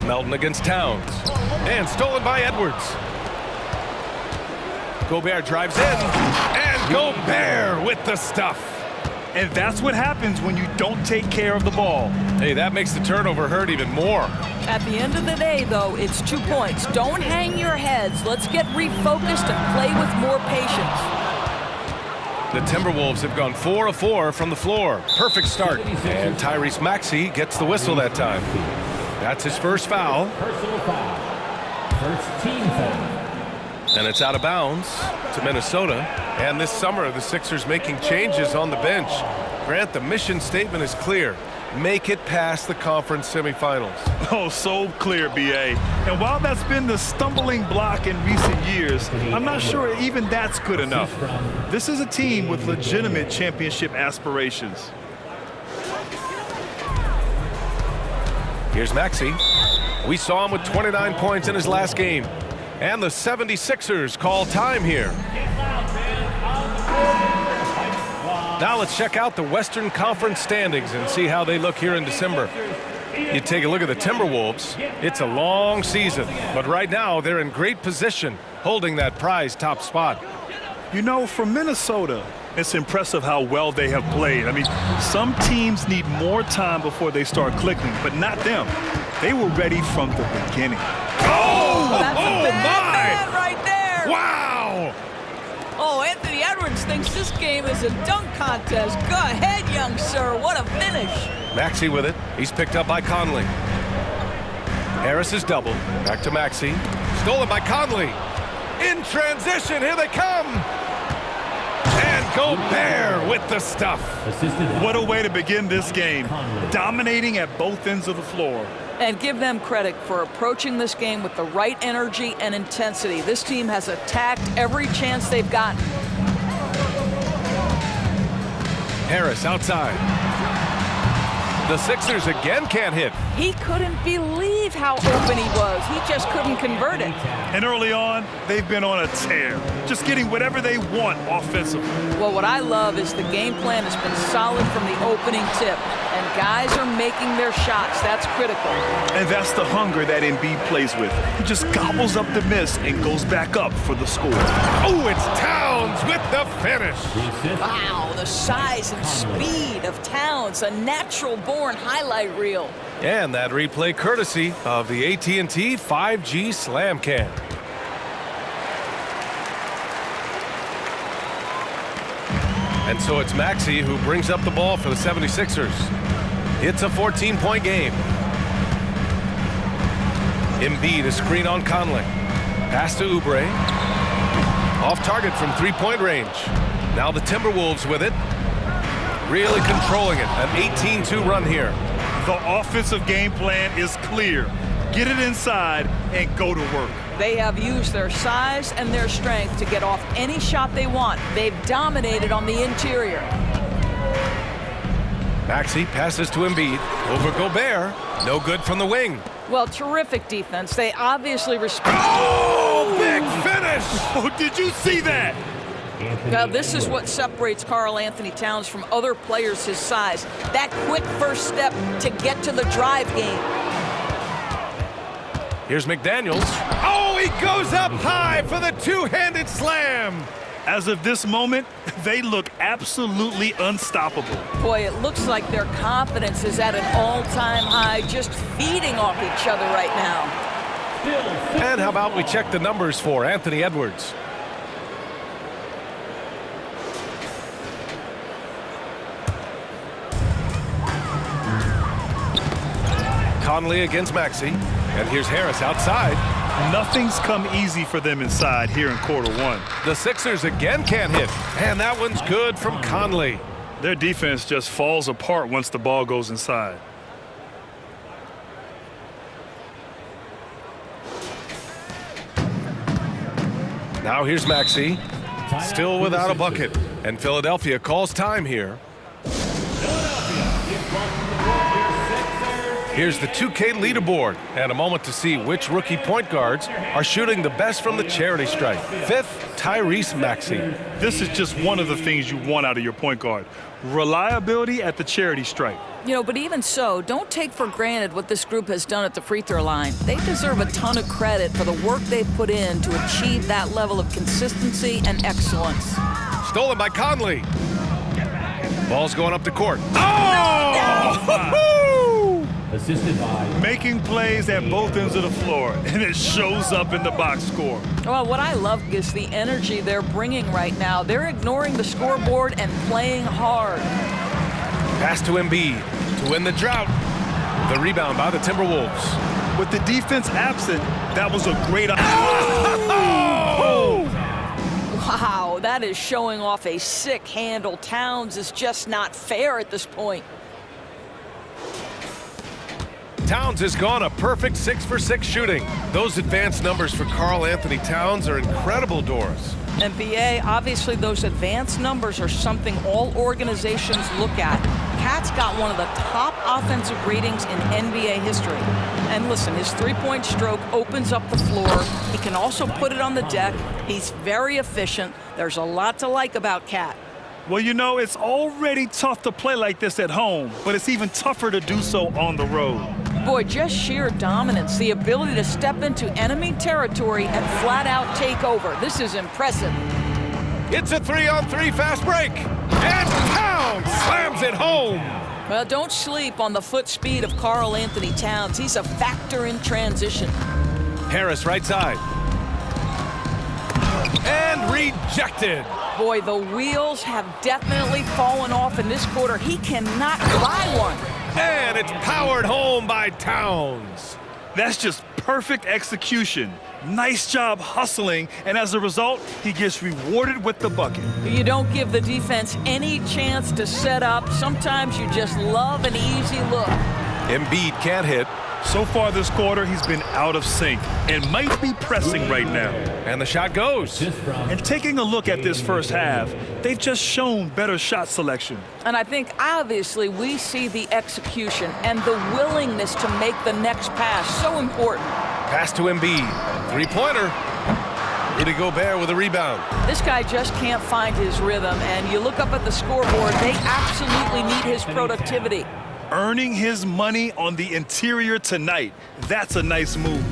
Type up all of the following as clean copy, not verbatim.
Melton against Towns. And stolen by Edwards. Gobert drives in. And Gobert with the stuff. And that's what happens when you don't take care of the ball. Hey, that makes the turnover hurt even more. At the end of the day, though, it's 2 points. Don't hang your heads. Let's get refocused and play with more patience. The Timberwolves have gone 4 of 4 from the floor. Perfect start. And Tyrese Maxey gets the whistle that time. That's his first foul. Personal foul. First team foul. And it's out of bounds to Minnesota. And this summer, the Sixers making changes on the bench. Grant, the mission statement is clear. Make it past the conference semifinals. Oh, so clear, B.A. And while that's been the stumbling block in recent years, I'm not sure even that's good enough. This is a team with legitimate championship aspirations. Here's Maxey. We saw him with 29 points in his last game. And the 76ers call time here. Now let's check out the Western Conference standings and see how they look here in December. You take a look at the Timberwolves. It's a long season, but right now they're in great position, holding that prized top spot. You know, for Minnesota, it's impressive how well they have played. I mean, some teams need more time before they start clicking, but not them. They were ready from the beginning. That's a bad man right there. Wow! Oh, Anthony Edwards thinks this game is a dunk contest. Go ahead, young sir. What a finish. Maxey with it. He's picked up by Conley. Harris is doubled. Back to Maxey. Stolen by Conley. In transition, here they come. And Gobert with the stuff. What a way to begin this game. Dominating at both ends of the floor. And give them credit for approaching this game with the right energy and intensity. This team has attacked every chance they've gotten. Harris outside. The Sixers again can't hit. He couldn't believe how open he was. He just couldn't convert it. And early on, they've been on a tear, just getting whatever they want offensively. Well, what I love is the game plan has been solid from the opening tip, and guys are making their shots. That's critical. And that's the hunger that Embiid plays with. He just gobbles up the miss and goes back up for the score. Oh, it's Towns with the finish. Wow, the size and speed of Towns, a natural-born highlight reel. And that replay courtesy of the AT&T 5G Slam Cam. And so it's Maxey who brings up the ball for the 76ers. It's a 14-point game. Embiid, a screen on Conley. Pass to Oubre. Off target from three-point range. Now the Timberwolves with it. Really controlling it. An 18-2 run here. The offensive game plan is clear. Get it inside and go to work. They have used their size and their strength to get off any shot they want. They've dominated on the interior. Maxey passes to Embiid. Over Gobert. No good from the wing. Well, terrific defense. They obviously respect. Oh, big finish! Oh, did you see that? Now, this is what separates Karl Anthony Towns from other players his size. That quick first step to get to the drive game. Here's McDaniels. Oh, he goes up high for the two-handed slam. As of this moment, they look absolutely unstoppable. Boy, it looks like their confidence is at an all-time high, just feeding off each other right now. And how about we check the numbers for Anthony Edwards? Conley against Maxey. And here's Harris outside. Nothing's come easy for them inside here in quarter one. The Sixers again can't hit. And that one's good from Conley. Their defense just falls apart once the ball goes inside. Now here's Maxey. Still without a bucket. And Philadelphia calls time here. Here's the 2K leaderboard and a moment to see which rookie point guards are shooting the best from the charity stripe. 5th, Tyrese Maxey. This is just one of the things you want out of your point guard. Reliability at the charity stripe. You know, but even so, don't take for granted what this group has done at the free throw line. They deserve a ton of credit for the work they've put in to achieve that level of consistency and excellence. Stolen by Conley. Ball's going up the court. Oh! Assisted by Making plays at both ends of the floor, and it shows up in the box score. Well, what I love is the energy they're bringing right now. They're ignoring the scoreboard and playing hard. Pass to Embiid to win the drought. The rebound by the Timberwolves. With the defense absent, that was a great... Wow, that is showing off a sick handle. Towns is just not fair at this point. Towns has gone a perfect 6 for 6 shooting. Those advanced numbers for Karl Anthony Towns are incredible, Doris. And BA, obviously those advanced numbers are something all organizations look at. Cat's got one of the top offensive ratings in NBA history. And listen, his three-point stroke opens up the floor. He can also put it on the deck. He's very efficient. There's a lot to like about Cat. Well, you know, it's already tough to play like this at home, but it's even tougher to do so on the road. Boy, just sheer dominance, the ability to step into enemy territory and flat out take over. This is impressive. It's a 3-on-3 fast break. And Towns slams it home. Well, don't sleep on the foot speed of Karl Anthony Towns. He's a factor in transition. Harris right side. And rejected. Boy, the wheels have definitely fallen off in this quarter. He cannot buy one. And it's powered home by Towns. That's just perfect execution. Nice job hustling, and as a result, he gets rewarded with the bucket. You don't give the defense any chance to set up. Sometimes you just love an easy look. Embiid can't hit. So far this quarter, he's been out of sync and might be pressing right now. And the shot goes. And taking a look at this first half, they've just shown better shot selection. And I think obviously we see the execution and the willingness to make the next pass so important. Pass to Embiid. Three-pointer. Rudy Gobert with a rebound. This guy just can't find his rhythm, and you look up at the scoreboard, they absolutely need his productivity. Earning his money on the interior tonight. That's a nice move.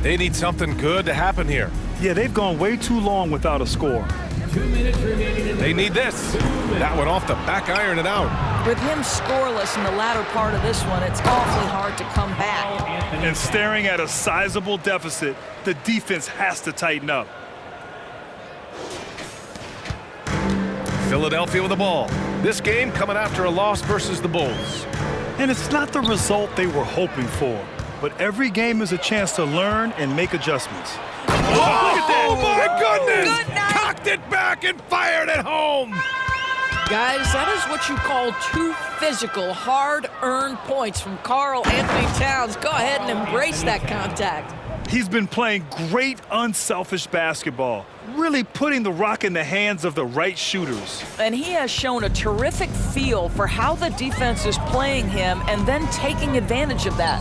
They need something good to happen here. Yeah, they've gone way too long without a score. 2 minutes remaining. They need this. That one off the back iron and out. With him scoreless in the latter part of this one, it's awfully hard to come back. And staring at a sizable deficit, the defense has to tighten up. Philadelphia with the ball. This game coming after a loss versus the Bulls. And it's not the result they were hoping for, but every game is a chance to learn and make adjustments. Oh, my goodness! Good night. Cocked it back and fired it home. Guys, that is what you call two physical, hard-earned points from Karl Anthony Towns. Go ahead and embrace that contact. He's been playing great, unselfish basketball, really putting the rock in the hands of the right shooters. And he has shown a terrific feel for how the defense is playing him and then taking advantage of that.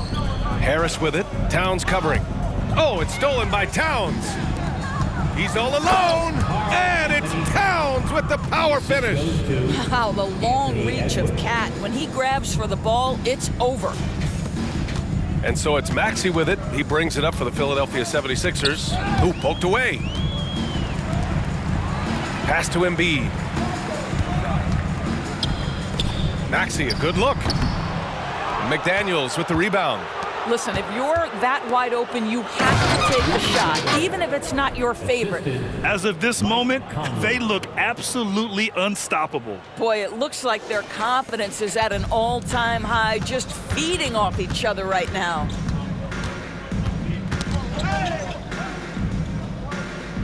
Harris with it. Towns covering. Oh, it's stolen by Towns. He's all alone, and it's Towns with the power finish. Wow, the long reach of Cat. When he grabs for the ball, it's over. And so it's Maxey with it. He brings it up for the Philadelphia 76ers, who poked away. Pass to Embiid. Maxey, a good look. McDaniels with the rebound. Listen, if you're that wide open, you have to take the shot, even if it's not your favorite. As of this moment, they look absolutely unstoppable. Boy, it looks like their confidence is at an all-time high, just feeding off each other right now.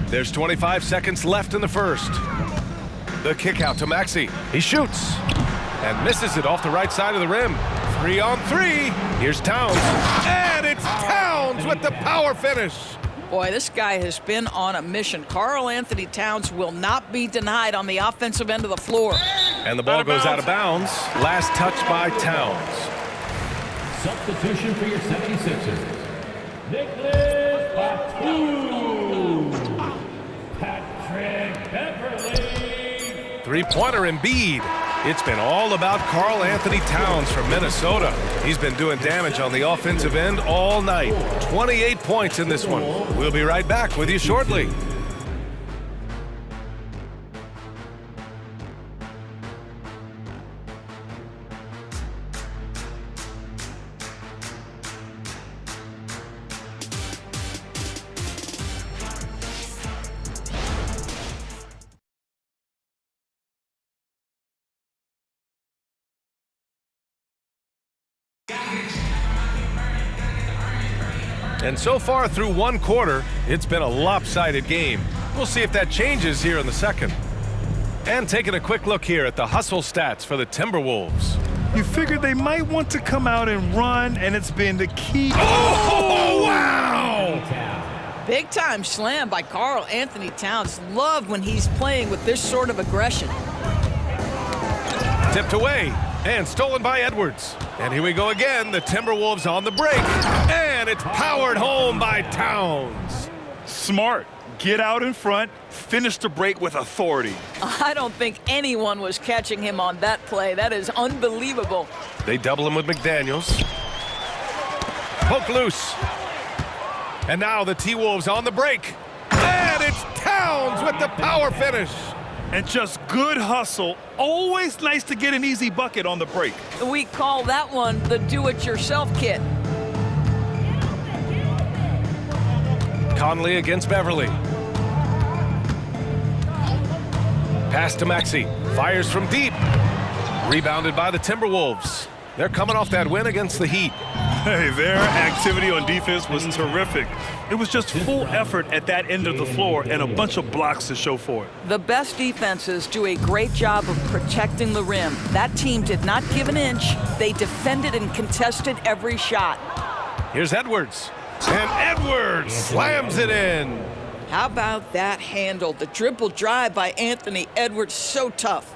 There's 25 seconds left in the first. The kick out to Maxey. He shoots and misses it off the right side of the rim. 3-on-3. Here's Towns. And it's Towns with the power finish. Boy, this guy has been on a mission. Karl Anthony Towns will not be denied on the offensive end of the floor. And the ball goes out of bounds. Last touch by Towns. Substitution for your 76ers. Nicholas Batum. Patrick Beverly. Three-pointer Embiid. It's been all about Karl Anthony Towns from Minnesota. He's been doing damage on the offensive end all night. 28 points in this one. We'll be right back with you shortly. And so far through one quarter, it's been a lopsided game. We'll see if that changes here in the second. And taking a quick look here at the hustle stats for the Timberwolves. You figured they might want to come out and run, and it's been the key. Oh, wow! Big time slam by Karl Anthony Towns. Love when he's playing with this sort of aggression. Tipped away and stolen by Edwards. And here we go again, the Timberwolves on the break. And it's powered home by Towns. Smart. Get out in front, finish the break with authority. I don't think anyone was catching him on that play. That is unbelievable. They double him with McDaniels. Poke loose. And now the T-Wolves on the break. And it's Towns with the power finish. And just good hustle. Always nice to get an easy bucket on the break. We call that one the do-it-yourself kit. Conley against Beverly. Pass to Maxey. Fires from deep. Rebounded by the Timberwolves. They're coming off that win against the Heat. Hey, their activity on defense was terrific. It was just full effort at that end of the floor and a bunch of blocks to show for it. The best defenses do a great job of protecting the rim. That team did not give an inch. They defended and contested every shot. Here's Edwards. And Edwards slams it in. How about that handle? The dribble drive by Anthony Edwards, so tough.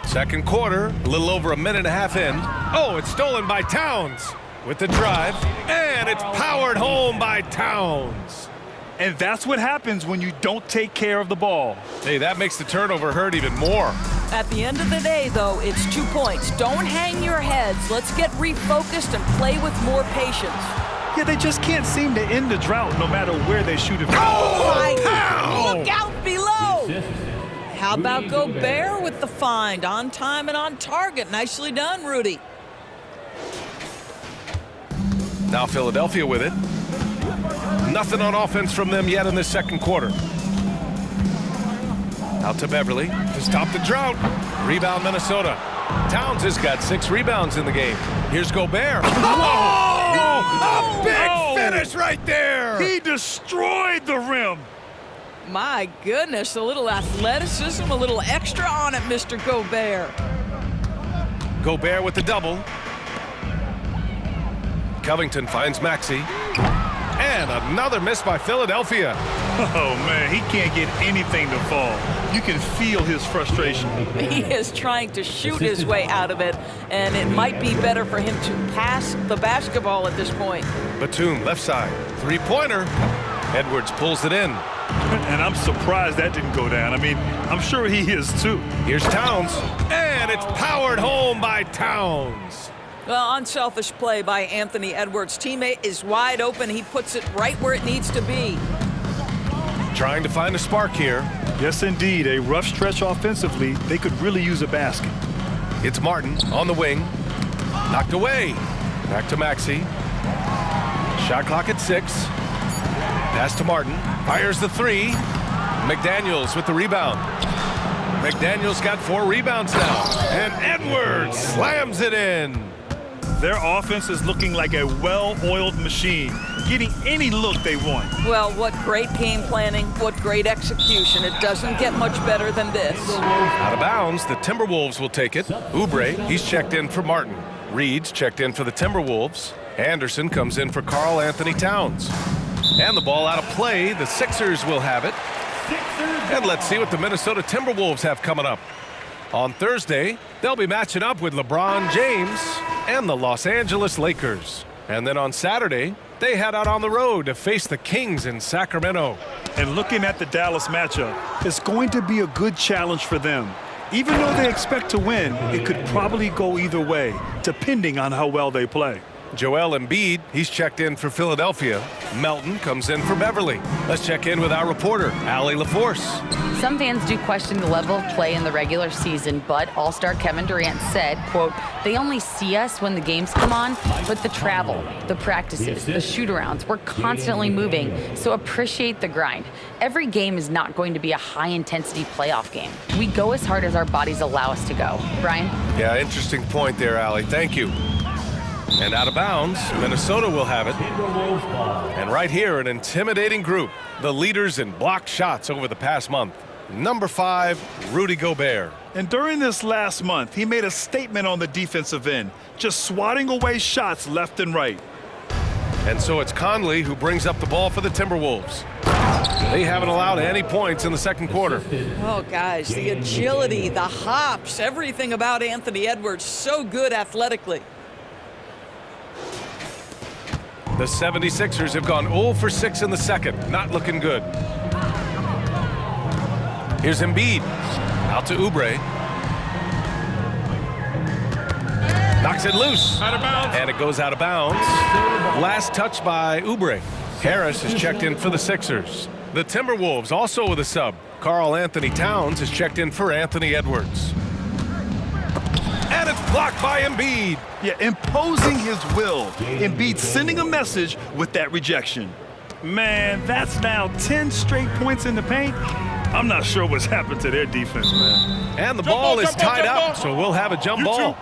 Second quarter, a little over a minute and a half in. Oh, it's stolen by Towns with the drive. And it's powered home by Towns. And that's what happens when you don't take care of the ball. Hey, that makes the turnover hurt even more. At the end of the day, though, it's 2 points. Don't hang your heads. Let's get refocused and play with more patience. Yeah, they just can't seem to end the drought no matter where they shoot it from. Oh, look out below. How about Gobert with the find? On time and on target. Nicely done, Rudy. Now Philadelphia with it. Nothing on offense from them yet in this second quarter. Out to Beverly to stop the drought. Rebound Minnesota. Towns has got 6 rebounds in the game. Here's Gobert. Whoa! A big finish right there. He destroyed the rim. My goodness, a little athleticism, a little extra on it, Mr. Gobert. Gobert with the double. Covington finds Maxey. And another miss by Philadelphia. Oh, man, he can't get anything to fall. You can feel his frustration. He is trying to shoot his way out of it, and it might be better for him to pass the basketball at this point. Batum, left side. Three-pointer. Edwards pulls it in. And I'm surprised that didn't go down. I mean, I'm sure he is too. Here's Towns. And it's powered home by Towns. Well, unselfish play by Anthony Edwards. Teammate is wide open. He puts it right where it needs to be. Trying to find a spark here. Yes, indeed. A rough stretch offensively. They could really use a basket. It's Martin on the wing. Knocked away. Back to Maxey. Shot clock at 6. Pass to Martin. Fires the 3. McDaniels with the rebound. McDaniels got 4 rebounds now. And Edwards slams it in. Their offense is looking like a well-oiled machine, getting any look they want. Well, what great game planning, what great execution. It doesn't get much better than this. Out of bounds, the Timberwolves will take it. Oubre, he's checked in for Martin. Reed's checked in for the Timberwolves. Anderson comes in for Karl Anthony Towns. And the ball out of play, the Sixers will have it. And let's see what the Minnesota Timberwolves have coming up. On Thursday, they'll be matching up with LeBron James and the Los Angeles Lakers. And then on Saturday, they head out on the road to face the Kings in Sacramento. And looking at the Dallas matchup, it's going to be a good challenge for them. Even though they expect to win, it could probably go either way, depending on how well they play. Joel Embiid, he's checked in for Philadelphia. Melton comes in for Beverly. Let's check in with our reporter, Allie LaForce. Some fans do question the level of play in the regular season, but All-Star Kevin Durant said, quote, "They only see us when the games come on, but the travel, the practices, the shoot-arounds, we're constantly moving, so appreciate the grind. Every game is not going to be a high-intensity playoff game. We go as hard as our bodies allow us to go." Brian? Yeah, interesting point there, Allie. Thank you. And out of bounds, Minnesota will have it. And right here, an intimidating group. The leaders in blocked shots over the past month. Number 5, Rudy Gobert. And during this last month, he made a statement on the defensive end, just swatting away shots left and right. And so it's Conley who brings up the ball for the Timberwolves. They haven't allowed any points in the second quarter. Oh, guys, the agility, the hops, everything about Anthony Edwards, so good athletically. The 76ers have gone 0 for 6 in the second. Not looking good. Here's Embiid. Out to Oubre. Knocks it loose. Out of bounds. And it goes out of bounds. Last touch by Oubre. Harris is checked in for the Sixers. The Timberwolves also with a sub. Karl Anthony Towns is checked in for Anthony Edwards. And it's blocked by Embiid. Yeah, imposing his will. Embiid sending a message with that rejection. Man, that's now 10 straight points in the paint. I'm not sure what's happened to their defense, man. And the ball is tied up, so we'll have a jump ball.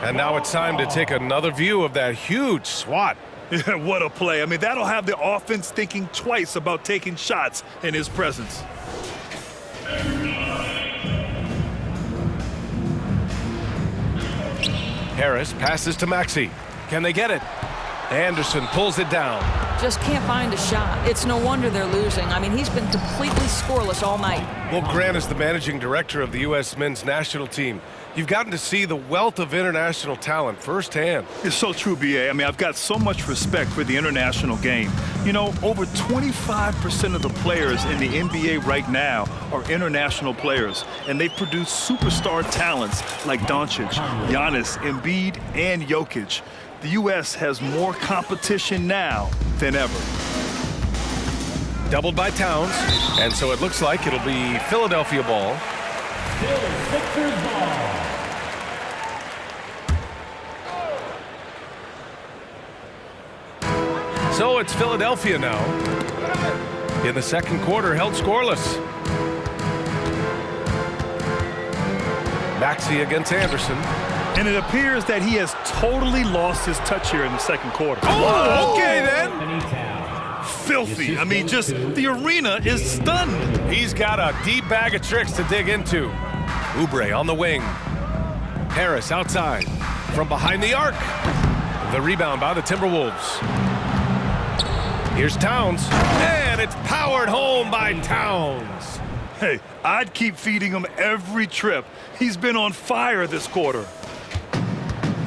And now it's time to take another view of that huge swat. Yeah, what a play. I mean, that'll have the offense thinking twice about taking shots in his presence. Harris passes to Maxey. Can they get it? Anderson pulls it down. Just can't find a shot. It's no wonder they're losing. I mean, he's been completely scoreless all night. Well, Grant is the managing director of the U.S. men's national team. You've gotten to see the wealth of international talent firsthand. It's so true, B.A. I mean, I've got so much respect for the international game. You know, over 25% of the players in the NBA right now are international players, and they've produced superstar talents like Doncic, Giannis, Embiid, and Jokic. The U.S. has more competition now than ever. Doubled by Towns, and so it looks like it'll be Philadelphia ball. Sixers ball. So it's Philadelphia now. In the second quarter, held scoreless. Maxey against Anderson. And it appears that he has totally lost his touch here in the second quarter. Oh, okay then. Filthy. I mean, just the arena is stunned. He's got a deep bag of tricks to dig into. Oubre on the wing. Harris outside. From behind the arc. The rebound by the Timberwolves. Here's Towns. And it's powered home by Towns. Hey, I'd keep feeding him every trip. He's been on fire this quarter.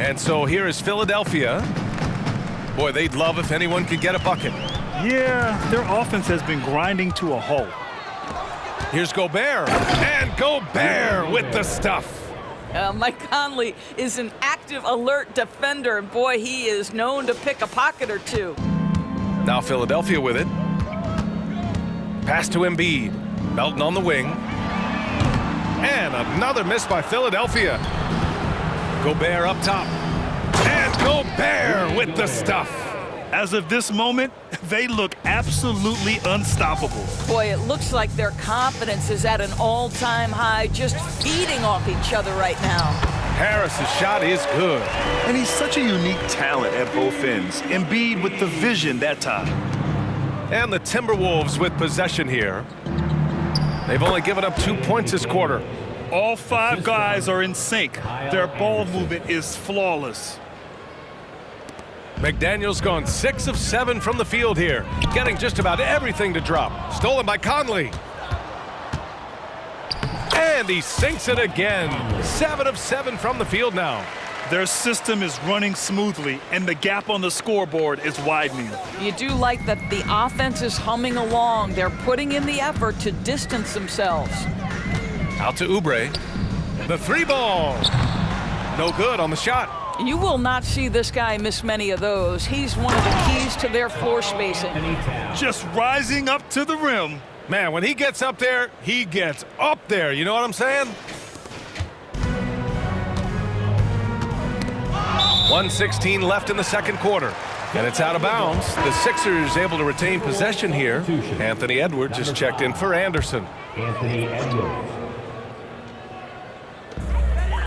And so here is Philadelphia. Boy, they'd love if anyone could get a bucket. Yeah, their offense has been grinding to a halt. Here's Gobert. And Gobert with the stuff. Mike Conley is an active, alert defender, and boy, he is known to pick a pocket or two. Now Philadelphia with it. Pass to Embiid. Melton on the wing. And another miss by Philadelphia. Gobert up top. And Gobert with the stuff. As of this moment, they look absolutely unstoppable. Boy, it looks like their confidence is at an all-time high, just feeding off each other right now. Harris's shot is good. And he's such a unique talent at both ends. Embiid with the vision that time. And the Timberwolves with possession here. They've only given up 2 points this quarter. All 5 guys are in sync. Their ball movement is flawless. McDaniel's gone 6 of 7 from the field here, getting just about everything to drop. Stolen by Conley. And he sinks it again. 7 of 7 from the field now. Their system is running smoothly, and the gap on the scoreboard is widening. You do like that the offense is humming along. They're putting in the effort to distance themselves. Out to Oubre. The three ball. No good on the shot. You will not see this guy miss many of those. He's one of the keys to their floor spacing. Just rising up to the rim. Man, when he gets up there, he gets up there. You know what I'm saying? 1:16 left in the second quarter. And it's out of bounds. The Sixers able to retain possession here. Anthony Edwards just checked in for Anderson. Anthony Edwards.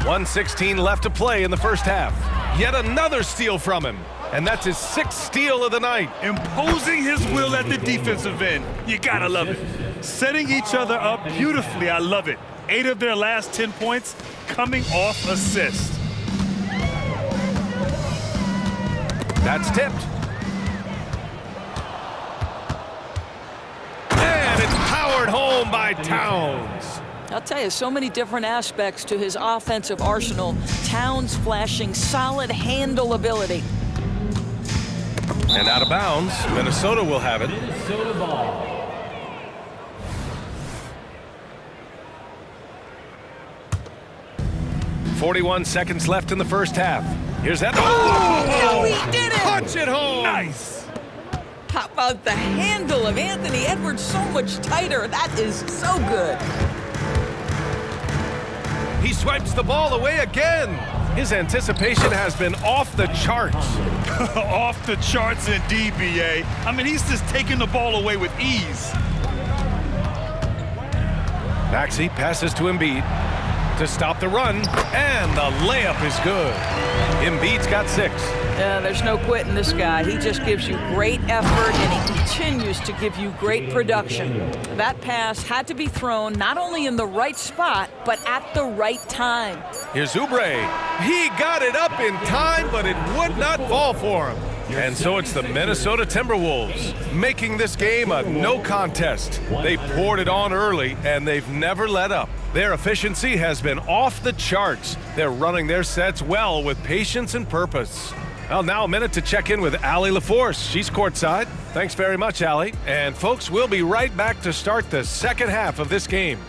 1:16 left to play in the first half. Yet another steal from him. And that's his 6th steal of the night. Imposing his will at the defensive end. You gotta love it. Setting each other up beautifully. I love it. 8 of their last 10 points coming off assists. That's tipped. And it's powered home by Towns. I'll tell you, so many different aspects to his offensive arsenal. Towns flashing solid handle ability. And out of bounds, Minnesota will have it. Minnesota ball. .41 seconds left in the first half. Here's that. Oh, he did it! Punch it home! Nice. How about the handle of Anthony Edwards? So much tighter. That is so good. He swipes the ball away again. His anticipation has been off the charts. Off the charts indeed, BA. I mean, he's just taking the ball away with ease. Maxey passes to Embiid to stop the run, and the layup is good. Embiid's got 6. Yeah, there's no quitting this guy. He just gives you great effort, and he continues to give you great production. That pass had to be thrown not only in the right spot, but at the right time. Here's Oubre. He got it up in time, but it would not fall for him. And so it's the Minnesota Timberwolves making this game a no contest. They poured it on early, and they've never let up. Their efficiency has been off the charts. They're running their sets well with patience and purpose. Well, now a minute to check in with Allie LaForce. She's courtside. Thanks very much, Allie. And folks, we'll be right back to start the second half of this game.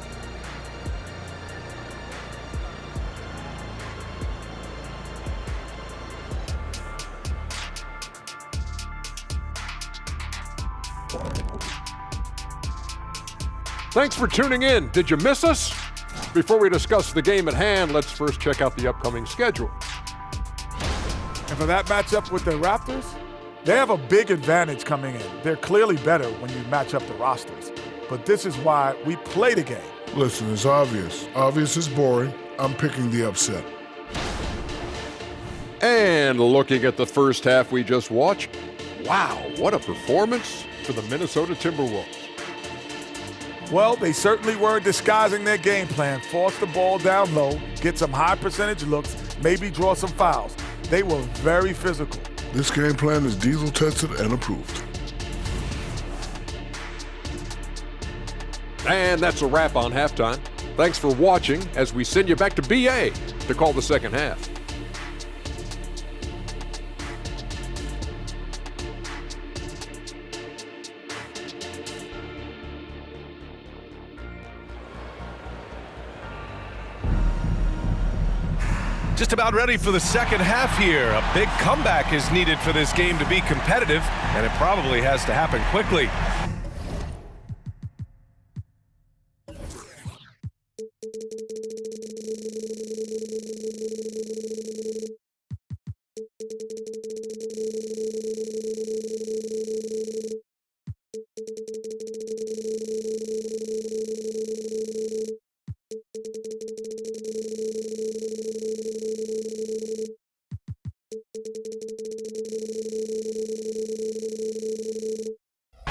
Thanks for tuning in. Did you miss us? Before we discuss the game at hand, let's first check out the upcoming schedule. And for that matchup with the Raptors, they have a big advantage coming in. They're clearly better when you match up the rosters. But this is why we play the game. Listen, it's obvious. Obvious is boring. I'm picking the upset. And looking at the first half we just watched, wow, what a performance for the Minnesota Timberwolves. Well, they certainly weren't disguising their game plan. Force the ball down low, get some high percentage looks, maybe draw some fouls. They were very physical. This game plan is diesel tested and approved. And that's a wrap on halftime. Thanks for watching as we send you back to BA to call the second half. Just about ready for the second half here. A big comeback is needed for this game to be competitive, and it probably has to happen quickly.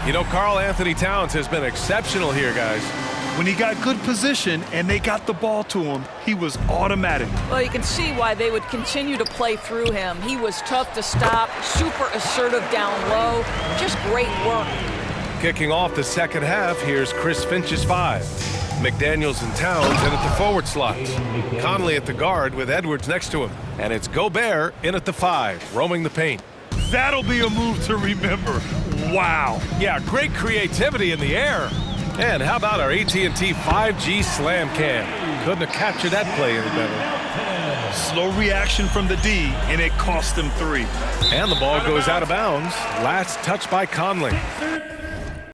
You know, Karl Anthony Towns has been exceptional here, guys. When he got good position and they got the ball to him, he was automatic. Well, you can see why they would continue to play through him. He was tough to stop, super assertive down low, just great work. Kicking off the second half, here's Chris Finch's 5. McDaniels and Towns in at the forward slots. Conley at the guard with Edwards next to him. And it's Gobert in at the 5, roaming the paint. That'll be a move to remember. Wow. Yeah, great creativity in the air. And how about our AT&T 5G Slam Cam? Couldn't have captured that play any better. Slow reaction from the D, and it cost them 3. And the ball goes out of bounds. Last touch by Conley.